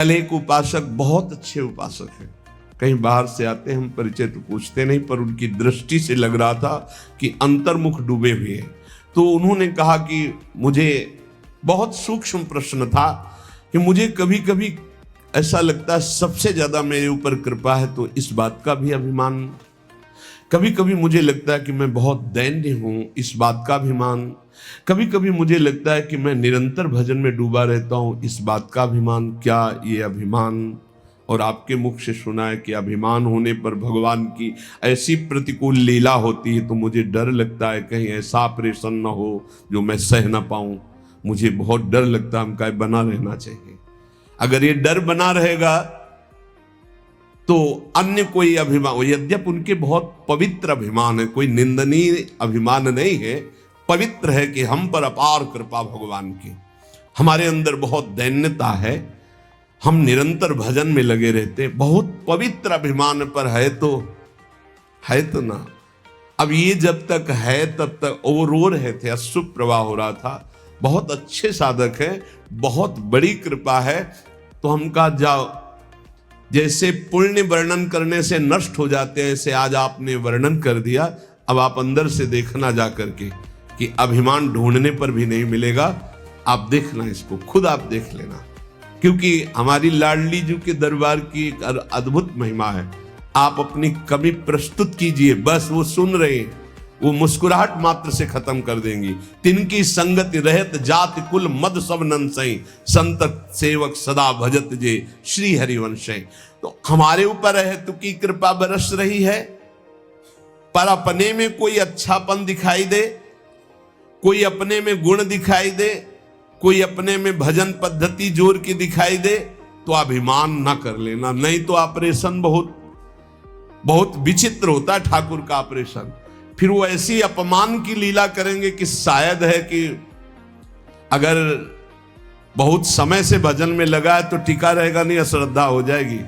कल एक उपासक बहुत अच्छे उपासक हैं, कहीं बाहर से आते हैं, हम परिचय तो पूछते नहीं, पर उनकी दृष्टि से लग रहा था कि अंतर्मुख डूबे हुए हैं। तो उन्होंने कहा कि मुझे बहुत सूक्ष्म प्रश्न था कि मुझे कभी कभी ऐसा लगता है सबसे ज्यादा मेरे ऊपर कृपा है, तो इस बात का भी अभिमान। कभी कभी मुझे लगता है कि मैं बहुत दैन्य हूं, इस बात का अभिमान। कभी कभी मुझे लगता है कि मैं निरंतर भजन में डूबा रहता हूं, इस बात का अभिमान। क्या ये अभिमान? और आपके मुख से सुना है कि अभिमान होने पर भगवान की ऐसी प्रतिकूल लीला होती है, तो मुझे डर लगता है कहीं ऐसा ऑपरेशन ना हो जो मैं सह ना पाऊं। मुझे बहुत डर लगता है, हमका बना रहना चाहिए। अगर ये डर बना रहेगा तो अन्य कोई अभिमान, यद्यप उनके बहुत पवित्र अभिमान है, कोई निंदनीय अभिमान नहीं है, पवित्र है कि हम पर अपार कृपा भगवान की, हमारे अंदर बहुत दैन्यता है, हम निरंतर भजन में लगे रहते, बहुत पवित्र अभिमान पर है तो ना। अब ये जब तक है तब तक वो रो रहे थे, अश्रु प्रवाह हो रहा था। बहुत अच्छे साधक है, बहुत बड़ी कृपा है। तो हम कहा जाओ, जैसे पुण्य वर्णन करने से नष्ट हो जाते हैं, ऐसे आज आपने वर्णन कर दिया। अब आप अंदर से देखना जा करके कि अभिमान ढूंढने पर भी नहीं मिलेगा। आप देखना, इसको खुद आप देख लेना, क्योंकि हमारी लाडली जी के दरबार की एक अद्भुत महिमा है। आप अपनी कमी प्रस्तुत कीजिए, बस वो सुन रहे हैं, वो मुस्कुराहट मात्र से खत्म कर देंगी। तिनकी संगति रहत जाति कुल मद सब नंसई, संत सेवक सदा भजत जे श्री हरिवंशय। तो हमारे ऊपर है तो की कृपा बरस रही है, पर अपने में कोई अच्छापन दिखाई दे, कोई अपने में गुण दिखाई दे, कोई अपने में भजन पद्धति जोर की दिखाई दे, तो अभिमान ना कर लेना, नहीं तो ऑपरेशन बहुत विचित्र होता है ठाकुर का ऑपरेशन। फिर वो ऐसी अपमान की लीला करेंगे कि शायद है कि अगर बहुत समय से भजन में लगा है तो टिका रहेगा नहीं, अश्रद्धा हो जाएगी।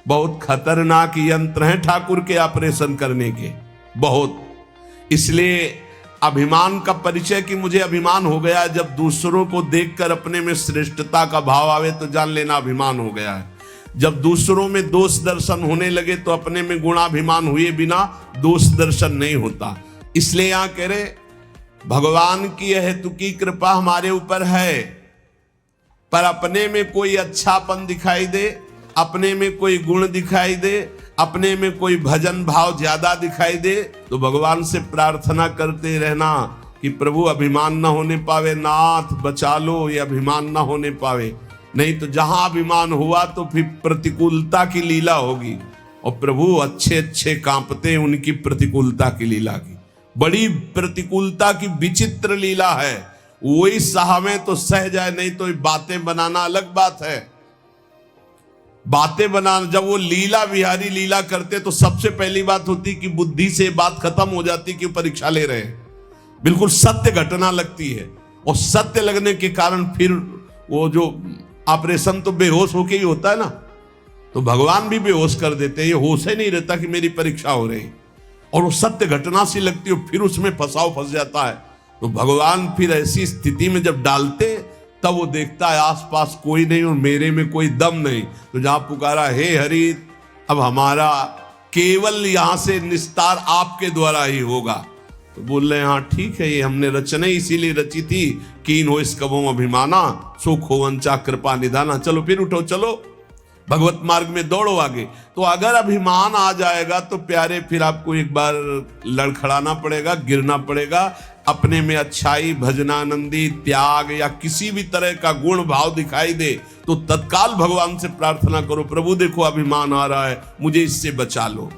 बहुत खतरनाक यंत्र हैं ठाकुर के ऑपरेशन करने के, बहुत। इसलिए अभिमान का परिचय कि मुझे अभिमान हो गया, जब दूसरों को देखकर अपने में श्रेष्ठता का भाव आवे तो जान लेना अभिमान हो गया है। जब दूसरों में दोष दर्शन होने लगे तो अपने में गुणाभिमान हुए बिना दोष दर्शन नहीं होता। इसलिए यहां कह रहे भगवान की हेतु की कृपा हमारे ऊपर है, पर अपने में कोई अच्छापन दिखाई दे, अपने में कोई गुण दिखाई दे, अपने में कोई भजन भाव ज्यादा दिखाई दे, तो भगवान से प्रार्थना करते रहना कि प्रभु अभिमान ना होने पावे, नाथ बचा लो, ये अभिमान ना होने पावे। नहीं तो जहां अभिमान हुआ तो फिर प्रतिकूलता की लीला होगी, और प्रभु अच्छे अच्छे कांपते उनकी प्रतिकूलता की लीला की। बड़ी प्रतिकूलता की विचित्र लीला है, वही सहावे तो सह जाए, नहीं तो बातें बनाना अलग बात है। बातें बनाना, जब वो लीला विहारी लीला करते तो सबसे पहली बात होती कि बुद्धि से बात खत्म हो जाती कि परीक्षा ले रहे हैं, बिल्कुल सत्य घटना लगती है, और सत्य लगने के कारण फिर वो जो ऑपरेशन तो बेहोश होके ही होता है ना, तो भगवान भी बेहोश कर देते हैं। ये होश ही नहीं रहता कि मेरी परीक्षा हो रही, और वो सत्य घटना सी लगती है, फिर उसमें फंस जाता है। तो भगवान फिर ऐसी स्थिति में जब डालते, तब वो देखता है आसपास कोई नहीं और मेरे में कोई दम नहीं, तो जहां पुकारा हे हरि, अब हमारा केवल यहां से निस्तार आपके द्वारा ही होगा। तो बोल रहे हाँ ठीक है, ये हमने रचना इसीलिए रची थी कि इन हो इस कबों अभिमाना, सुख हो वंचा कृपा निधाना। चलो फिर उठो, चलो भगवत मार्ग में दौड़ो आगे। तो अगर अभिमान आ जाएगा तो प्यारे फिर आपको एक बार लड़खड़ाना पड़ेगा, गिरना पड़ेगा। अपने में अच्छाई, भजनानंदी, त्याग या किसी भी तरह का गुण भाव दिखाई दे तो तत्काल भगवान से प्रार्थना करो, प्रभु देखो अभिमान आ रहा है, मुझे इससे बचा लो।